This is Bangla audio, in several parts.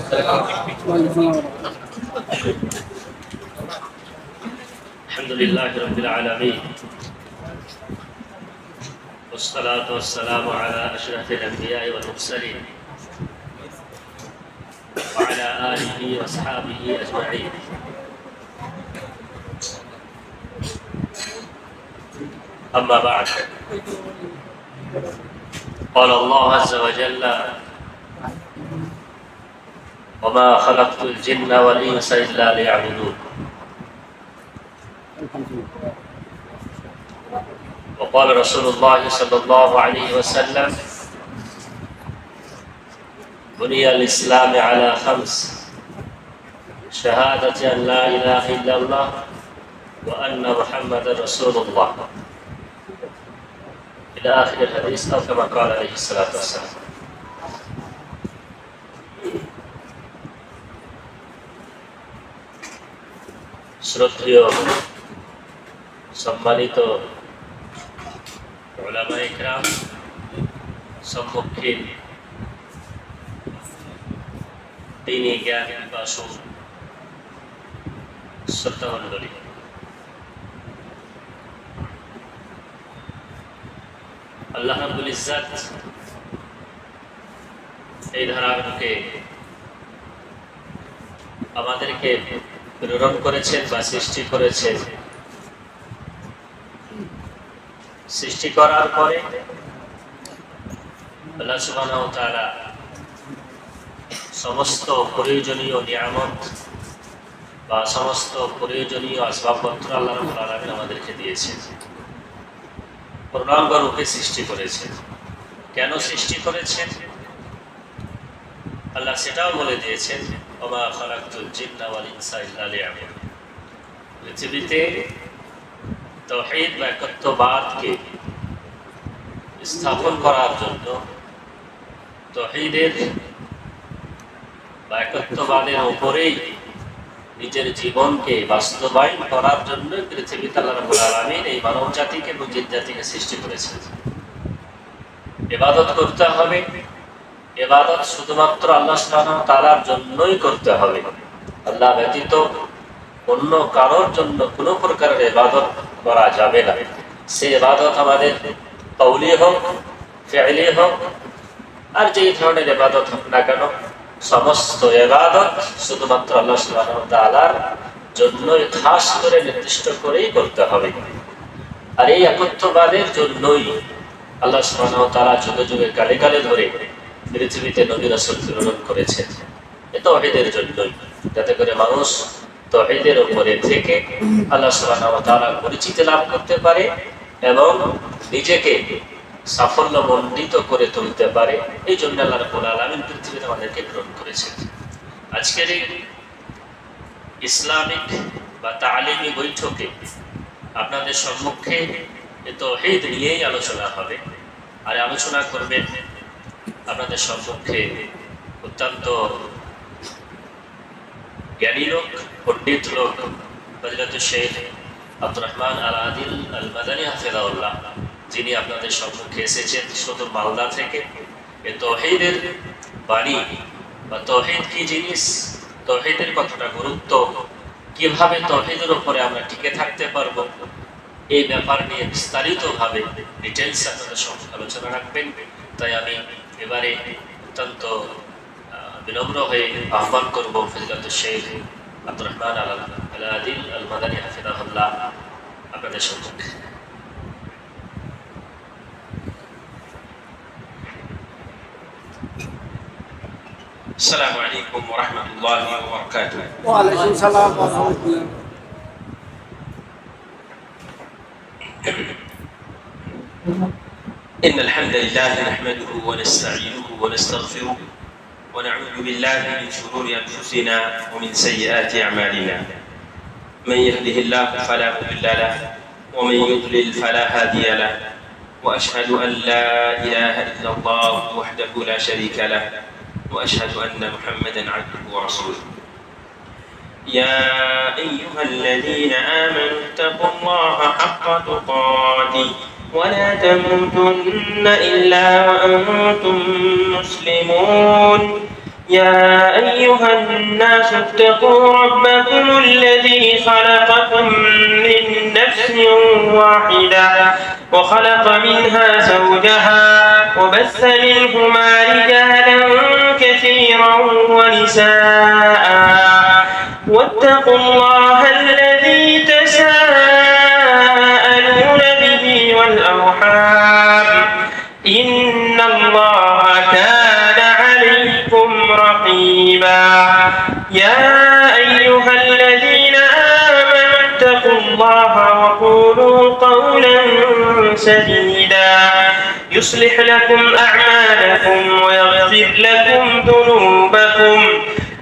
الحمد لله رب العالمين والصلاة والسلام على أشرف الأنبياء والمرسلين وعلى آله وأصحابه أجمعين. أما بعد، قال الله عز وجل: وما خلقت الجن والإنس إلا ليعبدون. وقال رسول الله صلى الله عليه وسلم: بني الإسلام على خمس: شهادة أن لا إله إلا الله وأن محمدا رسول الله، إلى آخر الحديث، أو كما قال عليه الصلاة والسلام. শ্রদ্ধেয় সম্মানিত উলামায়ে ইকরাম, সম্মুখীন দ্বীনী জ্ঞান পিপাসু শ্রোতামণ্ডলী, আল্লাহ রাব্বুল ইজ্জত এই ধারাকে আমাদেরকে প্রেরণ করেছেন বা সৃষ্টি করেছেন। সৃষ্টি করার পরে আল্লাহ সুবহানাহু ওয়া তাআলা সমস্ত প্রয়োজনীয় নিয়ামত বা সমস্ত প্রয়োজনীয় আসবাবপত্র আল্লাহ রাব্বুল আলামিন আমাদেরকে দিয়েছেন, পূর্ণাঙ্গ রূপে সৃষ্টি করেছেন। কেন সৃষ্টি করেছেন আল্লাহ সেটাও বলে দিয়েছেন: ওমা খালাকতুল জিন্না ওয়াল ইনসা ইল্লা লিয়াবুদুন। পৃথিবীতে তাওহীদ বা একত্ববাদকে স্থাপন করার জন্য, তাওহীদের বা একত্ববাদের উপরেই নিজের জীবনকে বাস্তবায়ন করার জন্য পৃথিবীতে আল্লাহ রাব্বুল আলামিন এই মানব জাতিকে এবং জিন জাতিকে সৃষ্টি করেছেন। ইবাদত করতে হবে, ইবাদত শুধুমাত্র আল্লাহ সুবহানাহু ওয়া তাআলার জন্যই করতে হবে। আল্লাহ ব্যতীত অন্য কারোর জন্য কোনো প্রকারের ইবাদত করা যাবে না। সেই ইবাদত আমাদের কওলি হোক, ফি'লি হোক, আর যেই ধরনের ইবাদত হোক না কেন, সমস্ত ইবাদত শুধুমাত্র আল্লাহ সুবহানাহু ওয়া তাআলার জন্যই খাস করে নির্দিষ্ট করেই করতে হবে। আর এই একত্ববাদের জন্যই আল্লাহ সুবহানাহু ওয়া তাআলা যুগে যুগে কালে কালে ধরে পৃথিবীতে নবী রাসূল প্রেরণ করেছেন। এ তাওহীদের জন্যই, যাতে করে মানুষ তাওহীদের উপরে থেকে আল্লাহ সুবহানাহু ওয়া তাআলার পরিচিতি লাভ করতে পারে এবং নিজেকে সাফল্যমণ্ডিত করে তুলতে পারে। এই জন্য আল্লাহ রাব্বুল আলামিন পৃথিবীতে আমাদেরকে প্রেরণ করেছেন। আজকের এই ইসলামিক বা তালিমি বৈঠকে আপনাদের সম্মুখে তাওহীদ নিয়েই আলোচনা হবে। আর আলোচনা করবেন আপনাদের সম্মুখে অত্যন্ত জ্ঞানী লোক, পণ্ডিত লোক, ফজিলাতুল শেখ আব্দুর রহমান আল আদিল আল মাদানী হাফিজাহুল্লাহ, যিনি আপনাদের সম্মুখে এসেছেন সুদূর মালদা থেকে। এই তাওহীদের বাণী বা তাওহীদ কি জিনিস, তাওহীদের কতটা গুরুত্ব, কিভাবে তাওহীদের উপরে আমরা টিকে থাকতে পারবো, এই ব্যাপার নিয়ে বিস্তারিতভাবে ডিটেইলস আপনাদের সম্মুখে আলোচনা রাখবেন। তাই আমি এবারে অত্যন্ত বিনম্র হয়ে আহ্বান করব ফজিলাতুল শেখ আব্দুর রহমান আল আদিল আল মাদানী হাফিজাহুল্লাহ আপনাদের সম্মুখে। السلام عليكم ورحمة الله وبركاته. وعليكم السلام ورحمة الله. إن الحمد لله نحمده ونستعينه ونستغفره ونعوذ بالله من شرور أنفسنا ومن سيئات أعمالنا. من يهده الله فلا مضل له ومن يضلل فلا هادي له، وأشهد أن لا إله إلا الله وحده لا شريك له، وأشهد أن محمدا عبده ورسوله. يا أيها الذين آمنوا اتقوا الله حق تقاته ولا تموتن إلا وأنتم مسلمون. يا أيها أيها الناس اتقوا ربكم الذي خلقكم من نفس واحدة وخلق منها زوجها وبث منهما رجالا كثيرا ونساء واتقوا الله الذي تساءلون به والأرحام إن الله كان عليكم رقيبا يا أيها الذين آمنوا اتقوا الله وقولوا قولا سديدا يصلح لكم أعمالكم ويغفر لكم ذنوبكم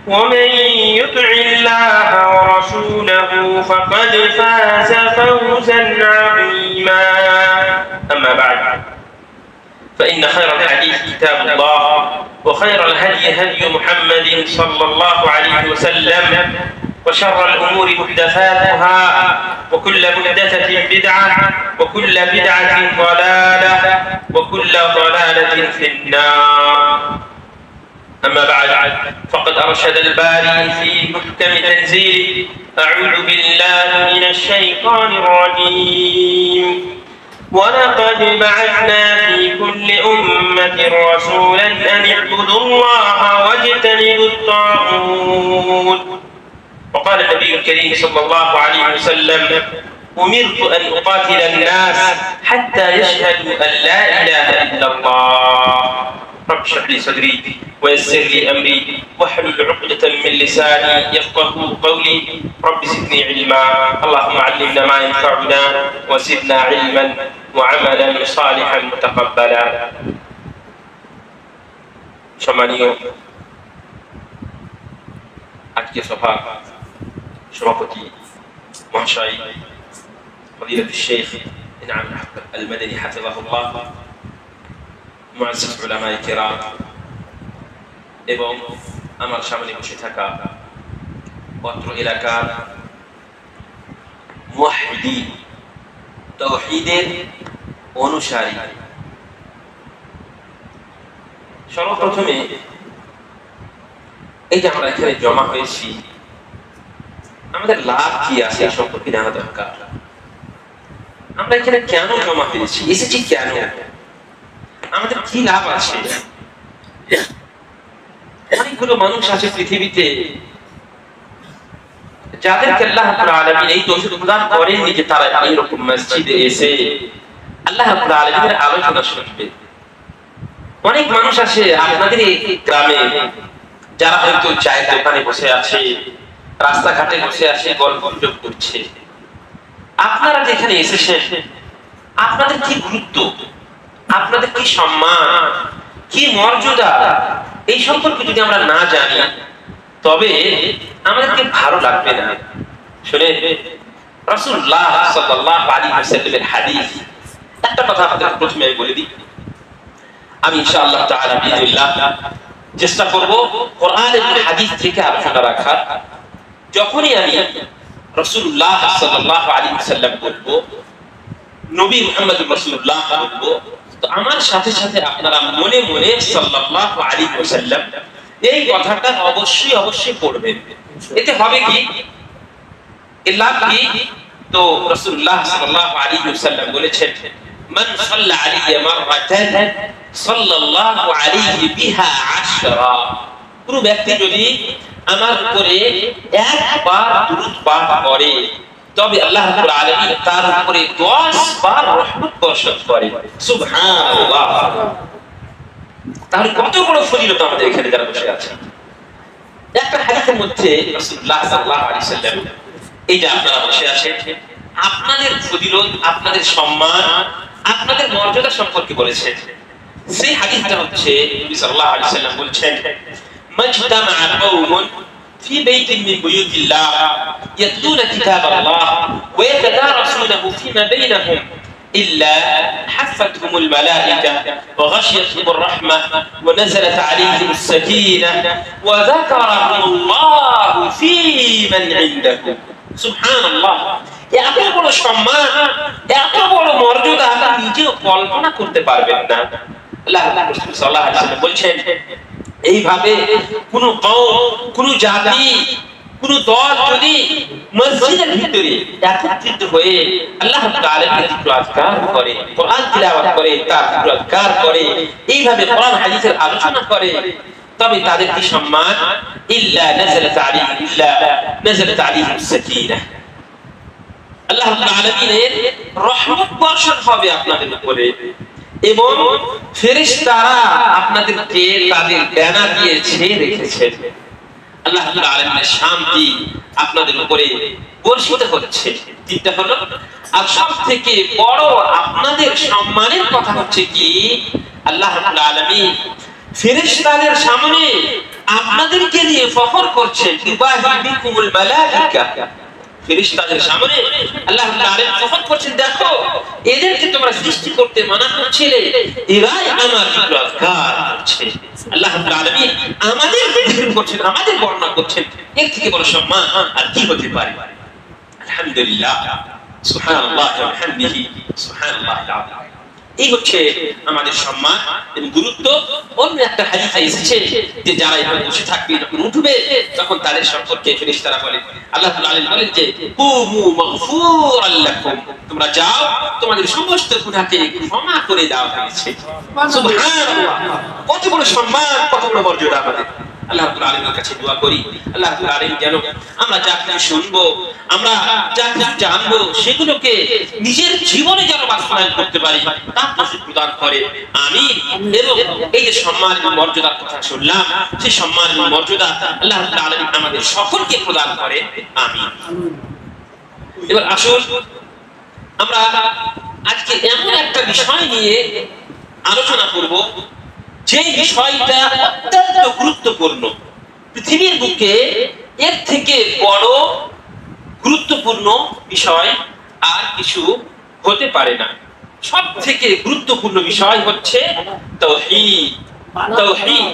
ومن يطع الله ورسوله فقد فاز فوزا عظيما أما بعد فإن خير الحديث كتاب الله وخير الهدي هدي محمد صلى الله عليه وسلم وشر الأمور محدثاتها وكل محدثة بدعة وكل بدعة ضلالة وكل ضلالة في النار أما بعد فقد أرشد الباري في محكم تنزيله أعوذ بالله من الشيطان الرجيم ولقد بعثنا في كل أمة رسولا أن اعبدوا الله واجتنبوا الطاغوت وقال النبي الكريم صلى الله عليه وسلم أمرت أن أقاتل الناس حتى يشهدوا أن لا إله إلا الله رب اشرح لي صدري ويسر لي أمري واحلل عقدة من لساني يفقه قولي رب زدني علما اللهم علمنا ما ينفعنا وزدنا علما وعملا صالحا متقبلا সম্মানীয় আজকে সভার সভাপতি মহাশয় ফজিলাতুল শেখ ইনআম আল মাদানী হাফিজাহুল্লাহ মুআজ্জিজ উলামায়ে কিরাম এবং আমার সামনে বসে থাকা অত্র এলাকার মুওয়াহহিদিন তাওহীদের অনুসারী সর্বপ্রথমে এই যে আমরা এখানে জমা হয়েছি আমাদের লাভ কি আছে এই সম্পর্কে জানা দরকার আমরা এখানে কেন জমা হয়েছি এসেছি কেন আমাদের কি লাভ আছে অনেকগুলো মানুষ আছে পৃথিবীতে যাদেরকে আল্লাহ রাব্বুল আলামিন এই তৌফিক প্রদান করেননি যে তারা এইরকম মসজিদে এসে আল্লাহ রাব্বুল আলামিনের আলোচনা শুনবে অনেক মানুষ আছে আপনাদের এই গ্রামে যারা হয়তো চায়ের দোকানে বসে আছে রাস্তাঘাটে বসে আছে গল্পগুজব করছে আপনারা যেখানে এসেছেন আপনাদের কি গুরুত্ব আপনাদের কি সম্মান কি মর্যাদা এই সম্পর্কে যদি আমরা না জানি তবে আমাদেরকে ভালো লাগবে না শুনে রাসূলুল্লাহ সাল্লাল্লাহু আলাইহি ওয়াসাল্লামের হাদিস একটা কথা আপনাদের প্রথমে আমি বলে দিই আমি ইনশাআল্লাহ তাআলা বিইজনিল্লাহ চেষ্টা করব কোরআন এবং হাদিস থেকে আলোচনা রাখার যখনই আমি রাসূলুল্লাহ সাল্লাল্লাহু আলাইহি ওয়াসাল্লাম বলবো নবী মুহাম্মদুর রাসূলুল্লাহ বলবো তো আমার সাথে সাথে আপনারা মনে মনে সাল্লাল্লাহু আলাইহি ওয়াসাল্লাম এই কথাটা অবশ্যই পড়বেন এতে হবে কি এর লাভ কি তো রাসূলুল্লাহ সাল্লাল্লাহু আলাইহি ওয়াসাল্লাম বলেছেন মান সাল্লা আলাইহি মাররাতান সাল্লাল্লাহু আলাইহি বিহা 10 পুরো ব্যক্তি যদি আমার উপরে একবার দুরূদ পাঠ করে তবে আল্লাহ রাব্বুল আলামিন তার উপরে 10 বার রহমত বর্ষণ করে সুবহানাল্লাহ তাহলে কত বড় ফজিলত আমাদের এখানে যারা বসে আছে একটা হাদিসের মধ্যে রাসূলুল্লাহ সাল্লাল্লাহু আলাইহি ওয়াসাল্লাম এই যে আপনারা বসে আছেন আপনাদের ফজিলত আপনাদের সম্মান আপনাদের মর্যাদা সম্পর্কে বলেছেন সেই হাদিসটা হচ্ছে নবী সাল্লাল্লাহু আলাইহি ওয়াসাল্লাম বলেছেন মাজতামা কওমুন في بيت من بيوت الله يتلون كتاب الله ويتدارسونه فيما بينهم إلا حفتهم الملائكة وغشيتهم الرحمة ونزلت عليهم السكينة وذكرهم الله في من عنده سبحان الله এত বড় সম্মান এত বড় মর্যাদা আপনি নিজেও কল্পনা করতে পারবেন না আল্লাহ রাসূল সাল্লাল্লাহু আলাইহি ওয়াসাল্লাম বলেছেন এইভাবে কোন কওম, কোন জাতি, কোন দল যদি মসজিদের ভিতরে একত্রিত হয়ে আল্লাহ তাআলার যিকর আজকার করে, কোরআন তিলাওয়াত করে, তার যিকর আজকার করে, এইভাবে কোরআন হাদিসের আলোচনা করে, তবে তাদের কি সম্মান? ইল্লা নাযালাত আলাইহিম সাকিনাহ, আল্লাহ রাব্বুল আলামিনের রহমত বর্ষণ হবে আপনাদের উপরে, এবং ফেরেশতারা আপনাদেরকে তাদের ডানা দিয়ে ছেয়ে রেখেছেন। আল্লাহ রাব্বুল আলামিনের শান্তি আপনাদের উপরে বর্ষিত হচ্ছে। তিনটা হলো। আর সবথেকে বড় আপনাদের সম্মানের কথা হচ্ছে কি, আল্লাহ রাব্বুল আলামিন ফেরেশতাদের সামনে আপনাদেরকে নিয়ে ফখর করছেন। ইবাহিকুমুল মালাইকা, ফেরেশতাদের সামনে আল্লাহ তাআলা ফখর করছেন, দেখো এদেরকে তোমরা সৃষ্টি করতে মানা করছিলে, এরাই আমার যিকর আজকার করছে। আল্লাহ রাব্বুল আলামিন আমাদের যিকর করছেন, আমাদের বর্ণনা করছেন, এর থেকে বড় সম্মান আর কি হতে পারে? আলহামদুলিল্লাহ, সুবহানাল্লাহ ওয়া বিহামদিহি, সুবহানাল্লাহিল আযীম। এই হচ্ছে আমাদের সম্মান এবং গুরুত্ব। অন্য একটা হাদিসে এসেছে যে যারা এখানে বসে থাকবে, যখন উঠবে, তখন তাদের সম্পর্কে ফেরেশতারা বলে, আল্লাহ তাআলা বলেন যে কুমু মাগফুরাল লাকুম, তোমরা যাও, তোমাদের সমস্ত গুনাহকে ক্ষমা করে দেওয়া হয়েছে। সুবহানাল্লাহ, কত বড় সম্মান, কত বড় মর্যাদা আমাদের। আল্লাহ রাব্বুল আলামিনের কাছে দোয়া করি, আল্লাহ রাব্বুল আলামিন যেন আমরা যা কিছু শুনবো, আমরা যা কিছু জানবো, সেগুলোকে নিজের জীবনে যেন বাস্তবায়ন করতে পারি, তার তৌফিক প্রদান করে। আমিন। এবং এই যে সম্মান এবং মর্যাদার কথা শুনলাম, সেই সম্মান এবং মর্যাদা আল্লাহ রাব্বুল আলামিন আমাদের সকলকে প্রদান করে। আমিন। এবার আসুন আমরা আজকে এমন একটা বিষয় নিয়ে আলোচনা করব, যে বিষয়টা অত্যন্ত গুরুত্বপূর্ণ। পৃথিবীর বুকে এর থেকে বড় গুরুত্বপূর্ণ বিষয় আর কিছু হতে পারে না। সব থেকে গুরুত্বপূর্ণ বিষয় হচ্ছে তাওহীদ। তাওহীদ।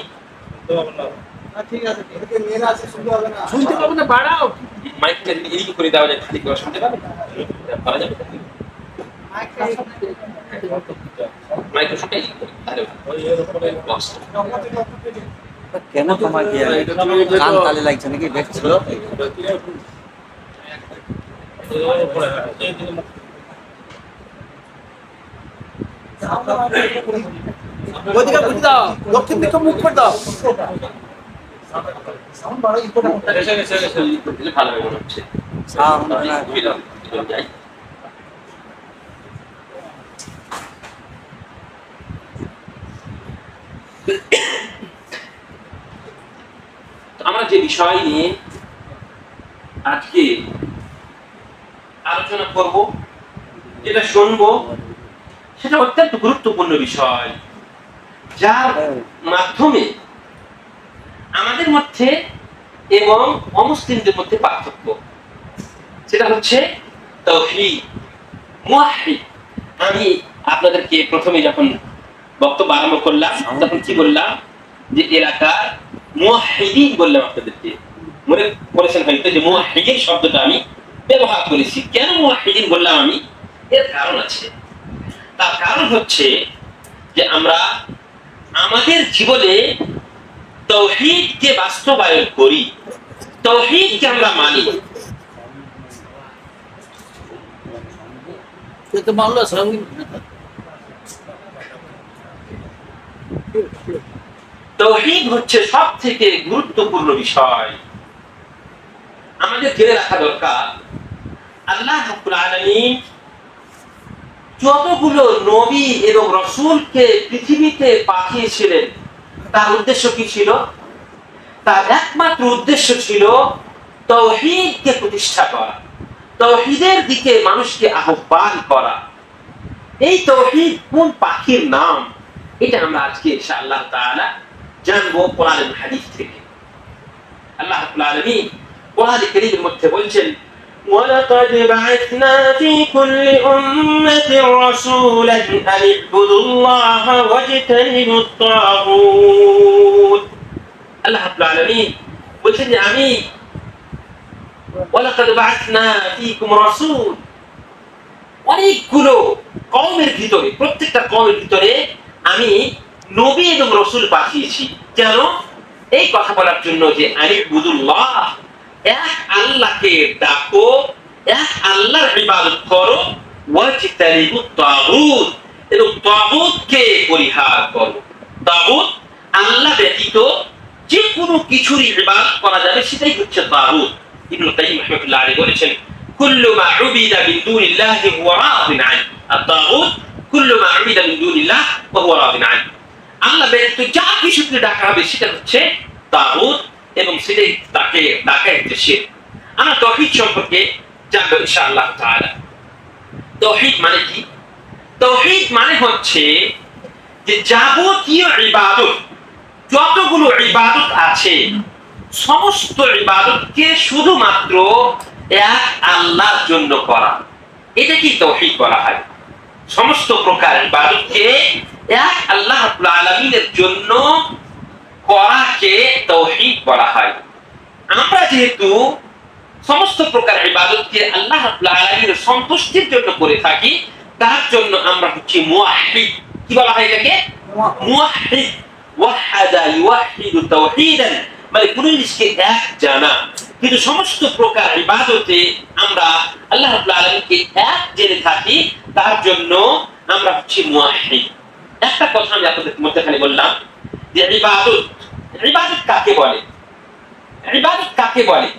ঠিক আছে, এদিকে মেয়েরা আছে, শুনতে হবে না, শুনতে পাবে না, বাড়াও মাইকটা এদিকে করে দেওয়া যায়, খালি করে শুনতে পাবে, পারা যাবে। মাইকটা শুনতে তাহলে বক্স কেন তোমার কি কান তালে লাগছে নাকি? দেখছিল ওদিকে বুঝে দাও, দক্ষিণ দিকে মুখ করে দাও। ভালো মনে হচ্ছে। আমরা যে বিষয় নিয়ে আজকে আলোচনা করব, যেটা শুনবো, সেটা অত্যন্ত গুরুত্বপূর্ণ বিষয়, যার মাধ্যমে আমাদের মধ্যে এবং অমুসলিমদের মধ্যে পার্থক্য। সেটা হচ্ছে তাওহীদ, মুওয়াহহিদ। আমি আপনাদেরকে প্রথমে যখন বক্তব্য আরম্ভ করলাম, তখন কি বললাম? যে এলাকার মুওয়াহহিদিন বললাম আপনাদেরকে। মনে করেছেন হয়তো যে মুওয়াহহিদিন শব্দটা আমি ব্যবহার করেছি। কেন মুওয়াহহিদিন বললাম আমি? এর কারণ আছে। তার কারণ হচ্ছে যে আমরা আমাদের জীবনে তাওহীদকে বাস্তবায়ন করি, তাওহীদকে আমরা মানি। তাওহীদ হচ্ছে সবথেকে গুরুত্বপূর্ণ বিষয়। আমাদের জেনে রাখা দরকার, আল্লাহ রাব্বুল আলামিন যতগুলো নবী এবং রাসূলকে পৃথিবীতে পাঠিয়েছিলেন, তার উদ্দেশ্য কি ছিল? তার একমাত্র উদ্দেশ্য ছিল তাওহীদকে প্রতিষ্ঠা করা, তাওহীদের দিকে মানুষকে আহ্বান করা। এই তাওহীদ কোন পাখির নাম, এটা আমরা আজকে ইনশাআল্লাহ তাআলা জানবো কোরআন এবং হাদিস থেকে। আল্লাহ রাব্বুল আলামিন কোরআন কারীমের মধ্যে বলছেন, وَلَقَدْ بَعَثْنَا فِي كُلِّ أُمَّةٍ رَسُولًا أَنِ اعْبُدُوا اللَّهَ وَاجْتَنِبُوا الطَّاغُوتَ। আল্লাহ রাব্বুল আলামিন বলছেন যে আমি وَلَقَدْ بَعَثْنَا فِيكُمْ رَسُولًا, অনেকগুলো কওমের ভিতরে, প্রত্যেকটা কওমের ভিতরে আমি নবী এবং রাসূল পাঠিয়েছি। কেন? এই কথা বলার জন্য যে আনিবুদুল্লাহ, এক আল্লাহকে ডাকো, এক আল্লাহর ইবাদত করো, ওয়াজতানিবুত তাগুত, এবং তাগুতকে পরিহার করো। তাগুত আল্লাহ ব্যতীত যে কোনো কিছুরই ইবাদত করা যাবে সেটাই হচ্ছে তাগুত। ইবনে কাইয়িম রাহিমাহুল্লাহ আলাইহি বলেছেন, কুল্লু মা উবিদা মিন দুনিল্লাহি হুয়া রাদিন আন। আত-তাগুত কুল্লু মা উবিদা মিন দুনিল্লাহ ওয়া হুয়া রাদিন আন। আল্লাহ ব্যতীত যা কিছুকে ডাকা হবে সেটা হচ্ছে তাগুত, এবং সেটাই তাকে ডাকা হচ্ছে শিরক। আমরা তাওহীদ সম্পর্কে জানবো ইনশাআল্লাহ তাআলা। তাওহীদ মানে কি? তাওহীদ মানে হচ্ছে যে যাবতীয় ইবাদত, যতগুলো ইবাদত আছে, সমস্ত ইবাদতকে শুধুমাত্র এক আল্লাহর জন্য করা, এটা কি তাওহীদ বলা হয়। সমস্ত প্রকার ইবাদতকে এক আল্লাহ রাব্বুল আলামিনের জন্য করাকে তাওহীদ বলা হয়। আমরা যেহেতু সমস্ত প্রকার ইবাদতকে আল্লাহ রাব্বুল আলামিনের সন্তুষ্টির জন্য করে থাকি, তার জন্য আমরা হচ্ছি মুওয়াহহিদ। কি বলা হয় এটাকে? মুওয়াহহিদ। ওয়াহাদা ইউওয়াহহিদু তাওহীদান, মানে কোন জিনিসকে এক জানা। কিন্তু সমস্ত প্রকার ইবাদতে আমরা আল্লাহ রাব্বুল আলামিনকে এক জেনে থাকি, তার জন্য আমরা হচ্ছি মুওয়াহহিদ। একটা কথা আমি আপনাদের মধ্যখানে বললাম যে ইবাদত, ইবাদত কাকে বলে? ইবাদত কাকে বলে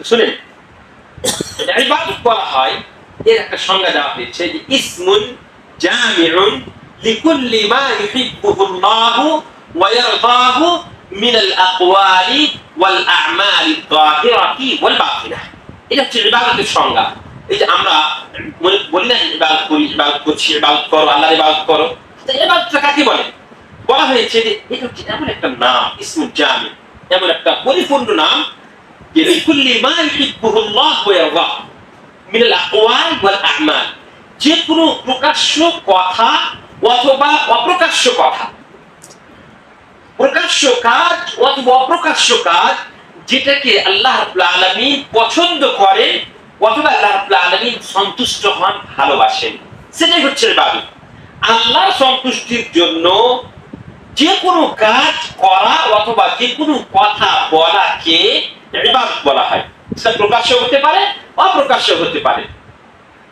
শুনেন। ইবাদত বলা হয়, এর একটা সংজ্ঞা দেওয়া হয়েছে যে ইসমুন জামিউন লিকুল্লি মা ইউহিব্বুহুল্লাহু ওয়া ইয়ারদাহু মিনাল আকওয়ালি ওয়াল আ'মালি আয-যাহিরাতি ওয়াল বাতিনাহ। এটা হচ্ছে ইবাদতের সংজ্ঞা। এই যে আমরা বলি না ইবাদত করি, ইবাদত করছি, ইবাদত করো, আল্লাহর ইবাদত করো, তো ইবাদতটা কাকে বলে? বলা হয়েছে যে এটা হচ্ছে এমন একটা নাম, ইসমুল জামি, এমন একটা পরিপূর্ণ নাম যে লিকুল্লি মা ইউহিব্বুহুল্লাহু ওয়া ইয়ারদাহু মিনাল আকওয়াল ওয়াল আ'মাল, যে কোনো প্রকাশ্য কথা অথবা অপ্রকাশ্য কথা, প্রকাশ্য কাজ অথবা অপ্রকাশ্য কাজ, যেটাকে আল্লাহ রাব্বুল আলামিন পছন্দ করেন অথবা আল্লাহ রাব্বুল আলামিন সন্তুষ্ট হন, ভালোবাসেন, সেটাই হচ্ছে ইবাদত। আল্লাহর সন্তুষ্টির জন্য যে কোনো কাজ করা অথবা যে কোনো কথা বলাকে ইবাদত বলা হয়। সেটা প্রকাশ্য হতে পারে, অপ্রকাশ্য হতে পারে।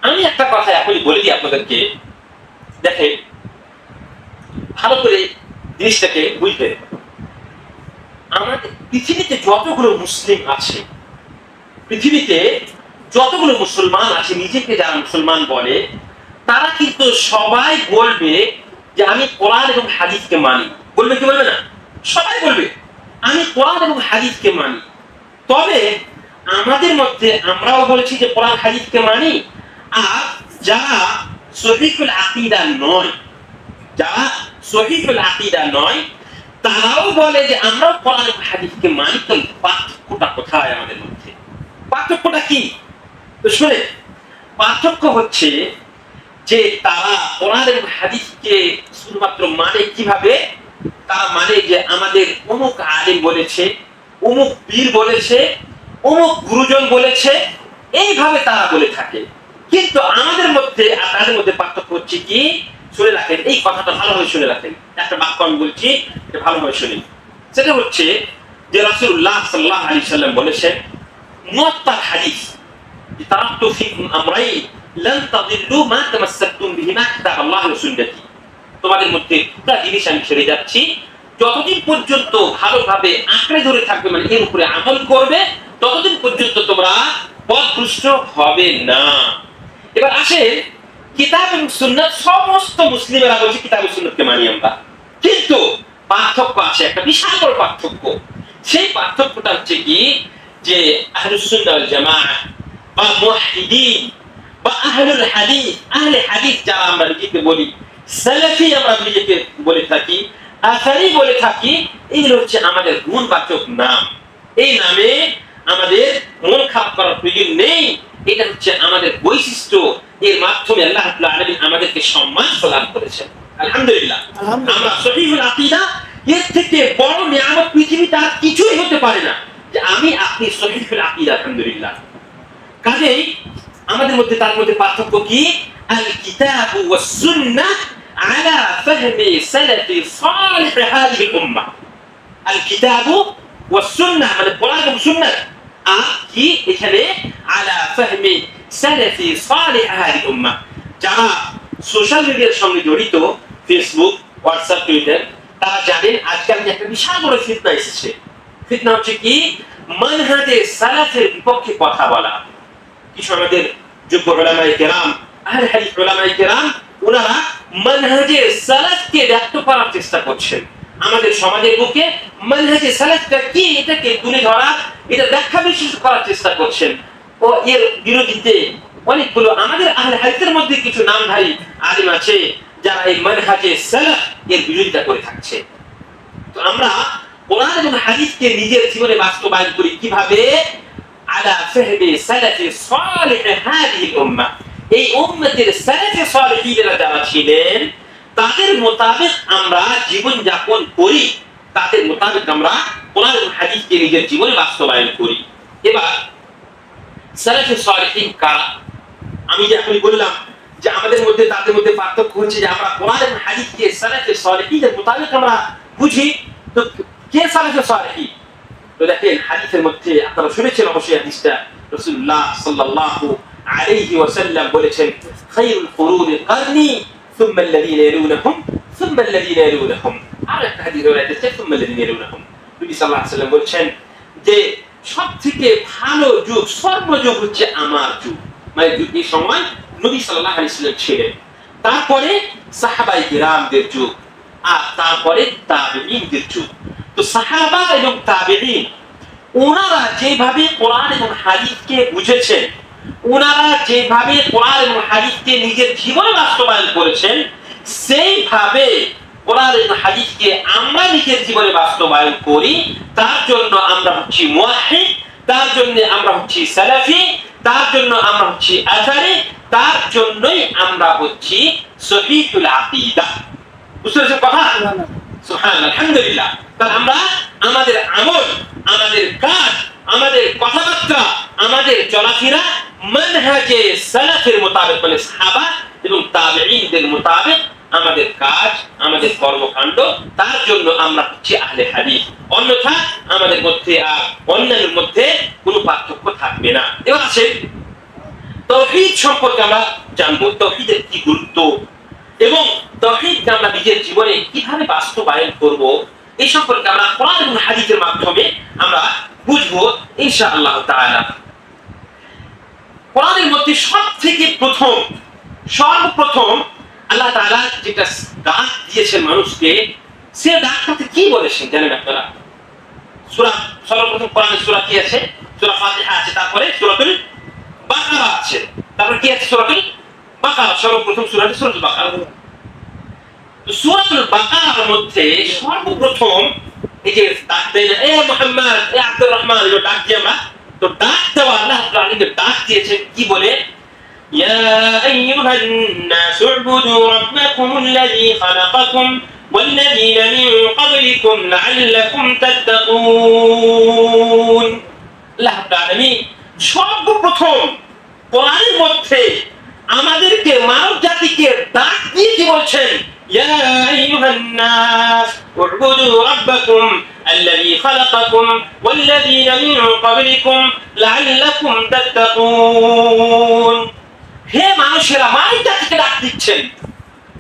আমি একটা কথা এখনই বলে দিই আপনাদেরকে, দেখেন ভালো করে জিনিসটাকে বুঝতে। আমাদের পৃথিবীতে যতগুলো মুসলিম আছে, পৃথিবীতে যতগুলো মুসলমান আছে, নিজেকে যারা মুসলমান বলে, তারা কিন্তু সবাই বলবে যে আমি কোরআন এবং হাদিসকে মানি। বলবে কি বলবে না? সবাই বলবে আমি কোরআন এবং হাদিসকে মানি। তবে আমাদের মধ্যে আমরাও বলছি যে কোরআন হাদিসকে মানি, আর যারা সহিহুল আকীদা নয়, যারা সহিহুল আকীদা নয়, তারাও বলে যে আমরাও কোরআন এবং হাদিসকে মানি। তো পার্থক্যটা কোথায় আমাদের মধ্যে? পার্থক্যটা কি? তো শুনে, পার্থক্য হচ্ছে যে তারা কোরআন এবং হাদিসকে শুধুমাত্র মানে কিভাবে? তারা মানে যে আমাদের অমুক আলেম বলেছে, অমুক পীর বলেছে, অমুক গুরুজন বলেছে, এইভাবে তারা বলে থাকে। কিন্তু আমাদের মধ্যে আর তাদের মধ্যে পার্থক্য হচ্ছে কি? শুনে রাখেন, এই কথাটা ভালোভাবে শুনে রাখেন। একটা বাক্য আমি বলছি, ভালোভাবে শুনেন। সেটা হচ্ছে যে রাসূলুল্লাহ সাল্লাল্লাহু আলাইহি সাল্লাম বলেছেন, মুওয়াত্তার হাদিস, যে তারাক্তু ফিকুম আমরাইন লান তাদিল্লু মা তামাসসাকতুম বিহিমা কিতাবাল্লাহ ওয়া সুন্নতি। তোমাদের মধ্যে দুটো জিনিস আমি ছেড়ে যাচ্ছি, যতদিন পর্যন্ত ভালোভাবে আঁকড়ে ধরে থাকবে, মানে এর উপরে আমল করবে, ততদিন পর্যন্ত তোমরা পথভ্রষ্ট হবে না। এবার আসেন কিতাব এবং সুন্নাত, সমস্ত মুসলিমেরা বলছে কিতাব এবং সুন্নাতকে মানি আমরা, কিন্তু পার্থক্য আছে, একটা বিশাল বড় পার্থক্য। সেই পার্থক্যটা হচ্ছে কি? যে আহলুস সুন্নাহ ওয়াল জামাআহ বা মুওয়াহহিদিন বা আহলুল হাদিস, আহলে হাদিস যারা আমরা নিজেকে বলি, সালাফি আমরা নিজেকে বলে থাকি, আসারি বলে থাকি, এগুলো হচ্ছে আমাদের গুণবাচক নাম। এই নামে আমাদের মন খারাপ করার প্রয়োজন নেই। এটা হচ্ছে আমাদের বৈশিষ্ট্য। এর মাধ্যমে আল্লাহ রাব্বুল আলামিন আমাদেরকে সম্মান প্রদান করেছেন। আলহামদুলিল্লাহ। আমরা সহিহুল আকীদা, এর থেকে বড় নিয়ামত পৃথিবীতে আর কিছুই হতে পারে না, যে আমি আপনি সহিহুল আকীদা। আলহামদুলিল্লাহ। কাজেই আমাদের মধ্যে তার মধ্যে পার্থক্য কি? আল কিতাবু ওয়াস সুন্নাহ আলা ফাহমি সালাফি সালিহ হাযিহিল উম্মাহ। আল কিতাবু ওয়াস সুন্নাহ মানে কোরআন এবং সুন্নাহ, আর কি এখানে আলা ফাহমি সালাফি সালিহ আহলি উম্মাহ। যারা সোশ্যাল মিডিয়ার সঙ্গে জড়িত, ফেসবুক, হোয়াটসঅ্যাপ, টুইটার, তারা জানেন আজকাল যে একটা বিশাল বড় ফিতনা এসেছে। ফিতনা হচ্ছে কি মানহাজে সালাফের বিপক্ষে কথা বলা। কিছু আমাদের যোগ্য উলামায়ে কেরাম, আহলে হাদিস উলামায়ে কেরাম, ওনারা মানহাজে সালাফকে ব্যক্ত করার চেষ্টা করছেন। আমাদের সমাজের বুকে মানহাজে সালাফটা কি এটাকে তুলে ধরা, এটা ব্যাখ্যা বিশ্লেষণ করার চেষ্টা করছেন। ও এর বিরোধিতে অনেকগুলো আমাদের আহলে হাদিসের মধ্যে কিছু নামধারী আলিম আছে যারা এই মানহাজে সালাফ এর বিরোধিতা করে থাকছে। তো আমরা কোরআন এবং হাদিসকে নিজের জীবনে বাস্তবায়ন করি কিভাবে? আলা ফাহমি সালাফি সালিহ হাদিহি উম্মাহ। এই উম্মতের সালাফে সালিহিনরা যারা ছিলেন তাদের মোতাবেক আমরা জীবন যাপন করি, তাদের মোতাবেক আমরা কোরআন এবং হাদিসকে নিজের জীবনে বাস্তবায়ন করি। এবার সালাফে সালিহিন কারা? আমি যে এখনই বললাম যে আমাদের মধ্যে তাদের মধ্যে পার্থক্য হচ্ছে যে আমরা কোরআন এবং হাদিসকে সালাফে সালিহিনের মোতাবেক আমরা বুঝি। তো কে সালাফে সালিহিন? তো দেখেন হাদিসের মধ্যে আপনারা শুনেছেন অবশ্যই হাদিসটা, রাসূলুল্লাহ সাল্লাল্লাহু আলাইহি ওয়াসাল্লাম বলেছেন, খায়রুল কুরুনি কারনি সুম্মা আল্লাযীনা ইয়ালুনহুম সুম্মা আল্লাযীনা ইয়ালুনহুম। আর একটা হাদিস রয়েছে সুম্মা আল্লাযীনা ইয়ালুনহুম। নবী সাল্লাল্লাহু আলাইহি ওয়াসাল্লাম বলেছেন যে সবথেকে ভালো যুগ, স্বর্ণযুগ হচ্ছে আমার যুগ। মানে এই সময় নবী সাল্লাল্লাহু আলাইহি ওয়াসাল্লাম ছিলেন, তারপরে সাহাবায়ে কিরামদের যুগ, আর তারপরে তাবেঈনদের যুগ। তো সাহাবা এবং তাবেঈন ওনারা যেভাবে কোরআন এবং হাদিসকে বুঝেছেন, ওনারা যেভাবে কোরআন এবং হাদিসকে নিজের জীবনে বাস্তবায়ন করেছেন, সেইভাবে কোরআন এবং হাদিসকে আমরা নিজের জীবনে বাস্তবায়ন করি। তার জন্য আমরা হচ্ছি মুওয়াহহিদ, তার জন্য আমরা হচ্ছি সালাফি, তার জন্য আমরা হচ্ছি আসারি, তার জন্যই আমরা হচ্ছি সহিহুল আকীদা। বুঝতে পেরেছেন কথা? সুবহানাল্লাহ, আলহামদুলিল্লাহ। তাহলে আমরা আমাদের আমল, আমাদের কাজ, আমাদের কথাবার্তা, আমাদের চলাফেরা মানহাজে সালাফের মোতাবেক, মানে সাহাবা এবং তাবেঈনদের মোতাবেক আমাদের কাজ, আমাদের কর্মকাণ্ড, তার জন্য আমরা হচ্ছি আহলে হাদিস। অন্যথা আমাদের মধ্যে আর অন্যের মধ্যে কোনো পার্থক্য থাকবে না। এবার আসেন তাওহীদ সম্পর্কে আমরা জানবো, তাওহীদের কি গুরুত্ব এবং তাওহীদকে আমরা নিজের জীবনে কিভাবে বাস্তবায়ন করব, এই সম্পর্কে আমরা কোরআন এবং হাদিসের মাধ্যমে আমরা বুঝবো ইনশাআল্লাহ তাআলা। কোরআনের মধ্যে সর্বপ্রথম আল্লাহ তাআলা যেটা ডাক দিয়েছেন মানুষকে, সে ডাকটাতে কি বলেছেন জানেন আপনারা? সূরা, সর্বপ্রথম কোরআনের সূরা কি আছে? সূরা ফাতিহা আছে, তারপরে সূরাতুল বাকারা আছে, তারপরে কি আছে? সূরাতুল বাকারা। সর্বপ্রথম সূরাটি সূরাতুল বাকারা। সূরাতুল বাকারার মধ্যে সর্বপ্রথম এই যে ডাক দেন, এ মুহাম্মদ, এ আব্দুর রহমান, এই ডাক দিয়ে আমরা, তো ডাক দেওয়া আল্লাহ রাব্বুল আলামিন ডাক দিয়েছেন কি বলে? ইয়া আইয়ুহান নাস উবুদু রাব্বাকুম আল্লাযী খালাকাকুম ওয়াল্লাযীনা মিন ক্বাবলিকুম লাআল্লাকুম তাত্তাকুন। আল্লাহ রাব্বুল আলামিন সর্বপ্রথম কোরআনের মধ্যে আমাদেরকে, মানব জাতিকে ডাক দিয়ে কি বলছেন? ইয়া আইয়ুহান নাস উবুদু রাব্বাকুম আল্লাযী খালাকাকুম ওয়াল্লাযীনা মিন ক্বাবলিকুম লাআল্লাকুম তাত্তাকুন। হে মানুষেরা, মানব জাতিকে ডাক দিচ্ছেন।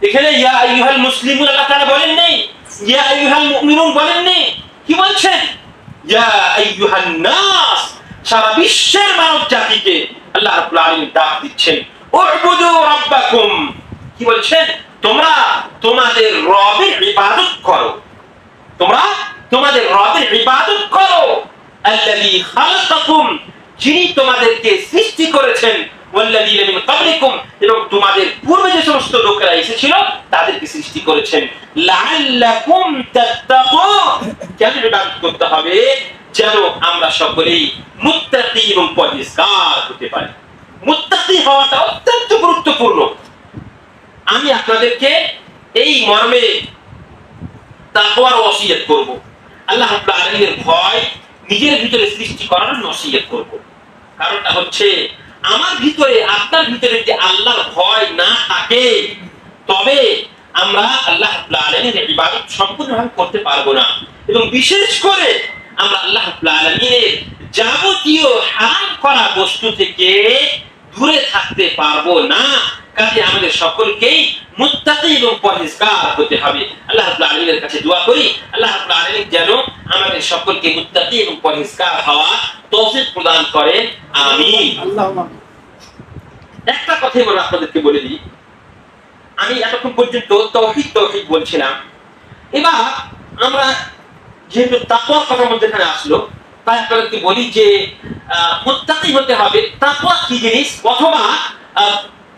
এখানে ইয়া আইয়ুহাল মুসলিমুন আল্লাহ তাআলা বলেন নেই, ইয়া আইয়ুহাল মুমিনুন বলেন নেই, কি বলছেন? ইয়া আইয়ুহান নাস, সারা বিশ্বের মানব জাতিকে আল্লাহ রাব্বুল আলামিন ডাক দিচ্ছেন। উবুদু রাব্বাকুম, কি বলছেন? তোমরা তোমাদের রবের ইবাদত করো, তোমরা তোমাদের রবের ইবাদত করো। আল্লাযী খালাকাকুম, যিনি তোমাদেরকে সৃষ্টি করেছেন, ওয়াল্লাযীনা মিন ক্বাবলিকুম, এবং তোমাদের পূর্বে যে সমস্ত লোকেরা এসেছিল তাদেরকে সৃষ্টি করেছেন। লাআল্লাকুম তাত্তাকুন, কেন ইবাদত করতে হবে? যেন আমরা সকলেই মুত্তাকি এবং পরহেজগার হতে পারি। মুত্তাকি হওয়াটা অত্যন্ত গুরুত্বপূর্ণ। আমি আপনাদেরকে এই মর্মে তাকওয়ার ওসিয়ত করব। আল্লাহ রাব্বুল আলামিনের ভয় নিজের ভিতরে সৃষ্টি করার নসিহত করব। কারণটা হচ্ছে আমার ভিতরে, আপনার ভিতরে যদি আল্লাহর ভয় না থাকে, তবে আমরা আল্লাহ রাব্বুল আলামিনের ইবাদত সম্পূর্ণভাবে করতে পারবো না। এবং বিশেষ করে আমরা আল্লাহ রাব্বুল আলামিনের যাবতীয় হারাম করা বস্তু থেকে দূরে থাকতে পারবো না। কাজে আমাদের সকলকেই মুত্তাকি এবং পরহেজগার হতে হবে। আল্লাহ রাব্বুল আলামিনের কাছে দোয়া করি, আল্লাহ রাব্বুল আলামিন যেন আমাদের সকলকে মুত্তাকি এবং পরহেজগার হওয়ার তৌফিক প্রদান করেন, আমিন। আল্লাহুম্মা। একটা কথা এবার আপনাদেরকে বলে দিই, আমি এতক্ষণ পর্যন্ত তাওহীদ তাওহীদ বলছিলাম। এবার আমরা যেহেতু তাকওয়ার কথা মধ্যে এখানে আসলো, তাই আপনাদেরকে বলি যে মুত্তাকি হতে হবে। তাকওয়া কি জিনিস, অথবা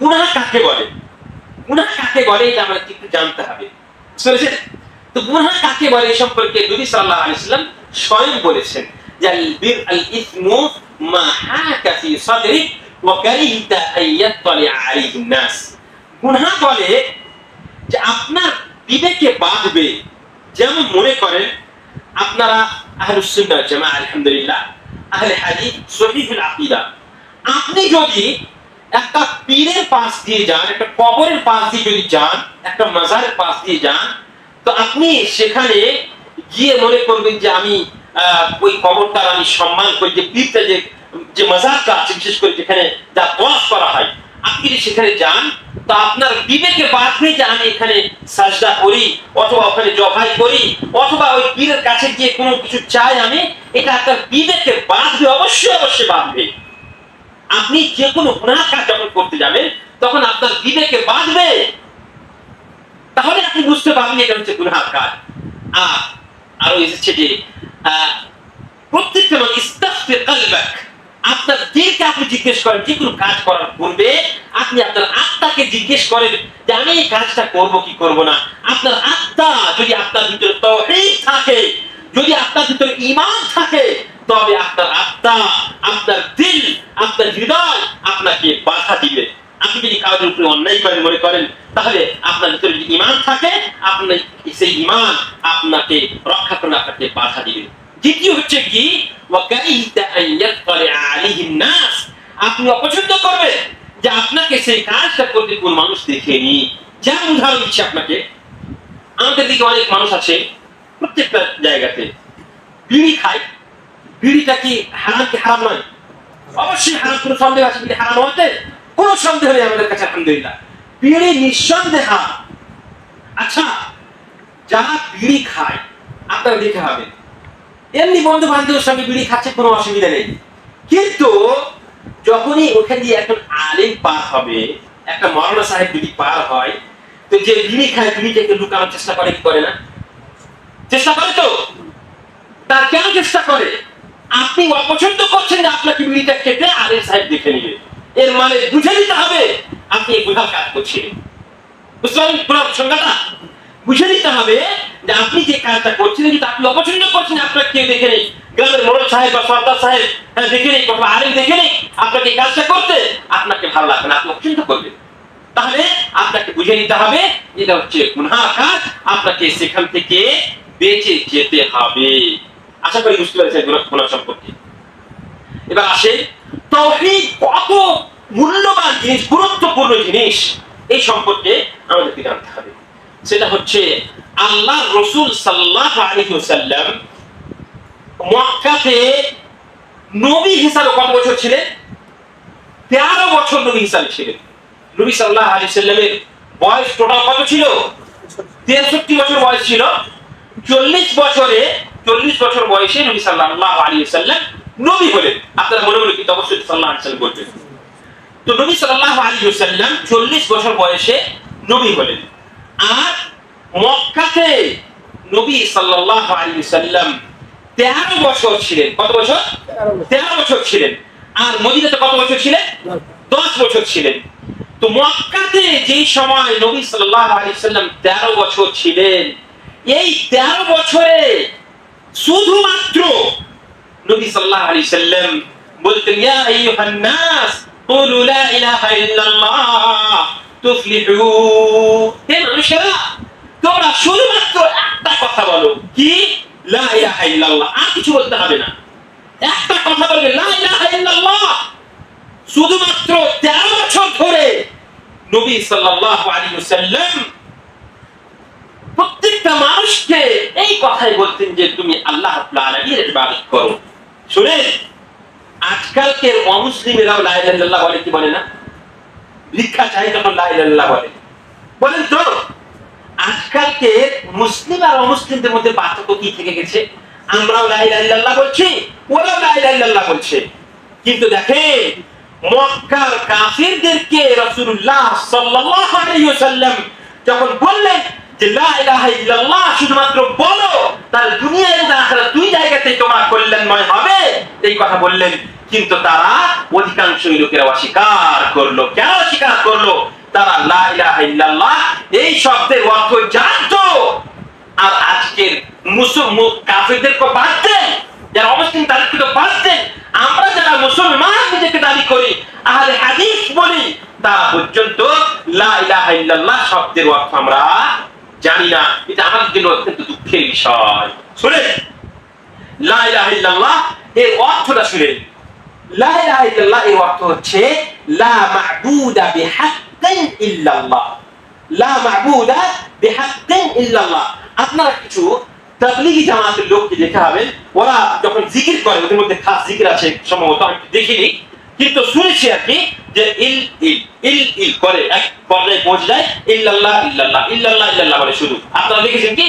গুনাহ কাকে বলে, গুনাহ কাকে বলে এটা আমাদের একটু জানতে হবে। বুঝতে তো গুনাহ কাকে বলে এই সম্পর্কে নবী সাল্লাল্লাহু আলাইহি ওয়াসাল্লাম স্বয়ং বলেছেন যে আল ইসমু মা হাকা ফি সাদরিক ওয়া কারিহতা আন ইয়াত্তালি আলাইহি নাস। গুনাহ বলে যে আপনার বিবেকে বাঁধবে, যেমন মনে করেন আপনারা আহলুস সুন্নাহ ওয়াল জামাআহ আলহামদুলিল্লাহ আহলে হাদিস সহিহুল আকীদা, আপনি যদি একটা পীরের পাশ দিয়ে যান, একটা কবরের পাশ দিয়ে যদি যান, একটা মাজারের পাশ দিয়ে যান, তো আপনি সেখানে গিয়ে মনে করবেন যে আমি ওই কবরটার আমি সম্মান করি, যে পীরটা যে মাজারটা আছে বিশেষ করে যেখানে যা তোয়াফ করা হয়, আপনি যদি সেখানে যান তো আপনার বিবেকে বাঁধবে যে আমি এখানে সাজদা করি, অথবা ওখানে জবাই করি, অথবা ওই পীরের কাছে গিয়ে কোনো কিছু চাই আমি, এটা আপনার বিবেকে বাঁধবে, অবশ্যই অবশ্যই বাঁধবে। আপনি যে কোনো গুনাহ কাজ যখন করতে যাবেন তখন আপনার বিবেকে বাঁধবে, তাহলে আপনি বুঝতে পারবেন এটা হচ্ছে গুনাহ কাজ। আরো এসেছে যে প্রত্যেকটা ইস্তাগফির কলবাক, আপনার দিলকে আপনি জিজ্ঞেস করেন যে কোনো কাজ করার পূর্বে আপনি আপনার আত্মাকে জিজ্ঞেস করেন যে আমি এই কাজটা করব কি করব না। আপনার আত্মা যদি আপনার ভিতরে তাওহীদ থাকে, যদি আপনার ভিতরে ঈমান থাকে, তবে আপনার আত্মা, আপনার দিল, আপনার হৃদয় আপনাকে বাধা দিবে। আপনি যদি কারোর উপরে অন্যায় করেন মনে করেন, তাহলে আপনার ভিতরে যদি ঈমান থাকে, আপনার সেই ঈমান আপনাকে রক্ষা করে, আপনাকে বাধা দিবে। দ্বিতীয় হচ্ছে কি, ওয়াকারিহতা আন ইয়াত্তালি আলাইহিন নাস, আপনি অপছন্দ করবেন যে আপনাকে সেই কাজটা করতে কোন মানুষ দেখেনি। যেমন উদাহরণ দিচ্ছি আপনাকে, আমাদের দিকে অনেক মানুষ আছে প্রত্যেকটা জায়গাতে বিড়ি খায়। বিড়িটা কি হারাম কি হারাম নয়? অবশ্যই হারাম, কোনো সন্দেহ আছে বিড়ি হারাম হতে? কোনো সন্দেহ নেই আমাদের কাছে আলহামদুলিল্লাহ, বিড়ি নিঃসন্দেহে হারাম। আচ্ছা, যারা বিড়ি খায় আপনারা দেখে হবে এমনি বন্ধু বান্ধবের সঙ্গে বিড়ি খাচ্ছে, কোনো অসুবিধা নেই, কিন্তু যখনই ওখানে দিয়ে একজন আলেম পার হবে, একটা মাওলানা সাহেব যদি পার হয়, তো যে বিড়ি খায় বিড়িটাকে লুকানোর চেষ্টা করে কি করে না? চেষ্টা করে তো। তার কেন চেষ্টা করে? আপনি অপছন্দ করছেন যে আপনাকে বিড়িটা খেতে আলেম সাহেব দেখে নিবে, এর মানে বুঝে নিতে হবে আপনি এই গুনাহ কাজ করছেন। বুঝতে পারলেন পুরো সংজ্ঞাটা? বুঝে নিতে হবে যে আপনি যে কাজটা করছেন, যদি আপনি অপছন্দ করছেন আপনাকে কেউ দেখে নেই, গ্রামের মোড়ল সাহেব বা সর্দার সাহেব দেখে নেই, বা আলেম দেখে নেই আপনাকে এই কাজটা করতে, আপনাকে ভালো লাগবে না, আপনি অপছন্দ করবেন। তাহলে আপনাকে বুঝে নিতে হবে এটা হচ্ছে গুনাহ কাজ, আপনাকে সেখান থেকে বেঁচে যেতে হবে। আশা করি বুঝতে পেরেছেন গুনাহ সম্পর্কে। এবার আসে তাওহীদ কত মূল্যবান জিনিস, গুরুত্বপূর্ণ জিনিস, এই সম্পর্কে আমাদেরকে জানতে হবে। সেটা হচ্ছে আল্লাহ রাসূল সাল্লাল্লাহু আলাইহি ওয়াসাল্লাম মক্কাতে নবী হিসাবে কত বছর ছিলেন? 13 বছর নবী হিসাবে ছিলেন। নবী সাল্লাল্লাহু আলাইহি ওয়াসাল্লামের বয়স টোটাল কত ছিল? 63 বছর বয়স ছিল। 40 বছর বয়সে নবী সাল্লাল্লাহু আলাইহি ওয়াসাল্লাম নবী হলেন। আপনারা মনে মনে কিন্তু অবশ্যই সাল্লাল্লাহু আলাইহি ওয়াসাল্লাম বলবেন। তো নবী সাল্লাল্লাহু আলাইহি ওয়াসাল্লাম 40 বছর বয়সে নবী হলেন। আর মক্কাতে নবী সাল্লাল্লাহু আলাইহি ওয়াসাল্লাম 13 বছর ছিলেন। কত বছর? 13 বছর ছিলেন। আর মদিনাতে কত বছর ছিলেন? 10 বছর ছিলেন। তো মক্কাতে যেই সময় নবী সাল্লাল্লাহু আলাইহি ওয়াসাল্লাম 13 বছর ছিলেন, এই 13 বছরে শুধুমাত্র নবী সাল্লাল্লাহু আলাইহি ওয়াসাল্লাম বলতেন, ইয়া আইয়ুহান নাস কুলু লা ইলাহা ইল্লাল্লাহ তুফলিহু। হে মানুষেরা, তোমরা শুধুমাত্র একটা কথা বলো, কি? লা ইলাহা ইল্লাল্লাহ। আর কিছু বলতে হবে না, একটা কথা বলবে, লা ইলাহা ইল্লাল্লাহ। শুধুমাত্র 13 বছর ধরে নবী সাল্লাল্লাহু আলাইহি ওয়াসাল্লাম প্রত্যেকটা মানুষকে এই কথাই বলতেন যে তুমি আল্লাহ রাব্বুল আলামিনের ইবাদত করো। শুনেন, আজকালকে অমুসলিমেরাও লা ইলাহা ইল্লাল্লাহ বলে কি বলে না? ভিক্ষা চাই যখন লা ইলাহা ইল্লাল্লাহ বলে, বলেন তো আজকালকে মুসলিম আর অমুসলিমদের মধ্যে পার্থক্য কি থেকে গেছে? আমরাও লা ইলাহা ইল্লাল্লাহ বলছি, ওরাও লা ইলাহা ইল্লাল্লাহ বলছে। কিন্তু দেখেন মক্কার কাফিরদেরকে রাসূলুল্লাহ সাল্লাল্লাহু আলাইহি ওয়াসাল্লাম যখন বললেন যে লা ইলাহা ইল্লাল্লাহ শুধুমাত্র বলো, তাহলে দুনিয়া এবং আখিরাত দুই জায়গাতেই তোমার কল্যাণময় হবে, এই কথা বললেন। কিন্তু তারা অধিকাংশই লোকেরা অস্বীকার করলো। কেন অস্বীকার করলো? তারা লা ইলাহা ইল্লাল্লাহ এই শব্দের অর্থ জানতো। আর আজকের কাফিরদেরকে বাদ দেন, যারা অমুসলিম তাদেরকে তো বাদ দেন, আমরা যারা মুসলমান নিজেকে দাবি করি, আহলে হাদিস বলি, তারা পর্যন্ত লা ইলাহা ইল্লাল্লাহ শব্দের অর্থ আমরা জানি না। এটা আমাদের জন্য অত্যন্ত দুঃখের বিষয়। শুনেন, লা ইলাহা ইল্লাল্লাহ এর অর্থটা শুনেন। লা ইলাহা ইল্লাল্লাহ এর অর্থ হচ্ছে লা মা'বুদা বিহাক্কিন ইল্লাল্লাহ। লা মা'বুদা বিহাক্কিন ইল্লাল্লাহ। আপনারা কিছু তাবলীগী জামাতের লোককে দেখে হবেন, ওরা যখন জিকির করে ওদের মধ্যে খাস জিকির আছে, সম্ভবত আমি দেখিনি কিন্তু শুনেছি আর কি, যে ইল ইল ইল ইল করে এক পর্যায়ে পৌঁছে যায় ইল্লাল্লাহ ইল্লাল্লাহ ইল্লাল্লাহ ইল্লাল্লাহ বলে শুধু। আপনারা দেখেছেন কি?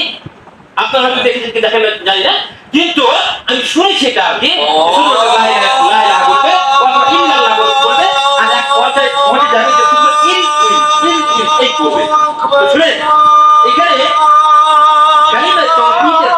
আপনারা হয়তো দেখেছেন কি দেখেন জানি না, কিন্তু আমি শুনেছি এটা আর কি, শুধু লা ইলাহা বলবে অথবা ইল্লাল্লাহ বলবে, আর এক পর্যায়ে পৌঁছে যাবে যে শুধু ইল ইল ইল ইল এই করবে। শুনেন, এখানে কালিমা তাওহীদের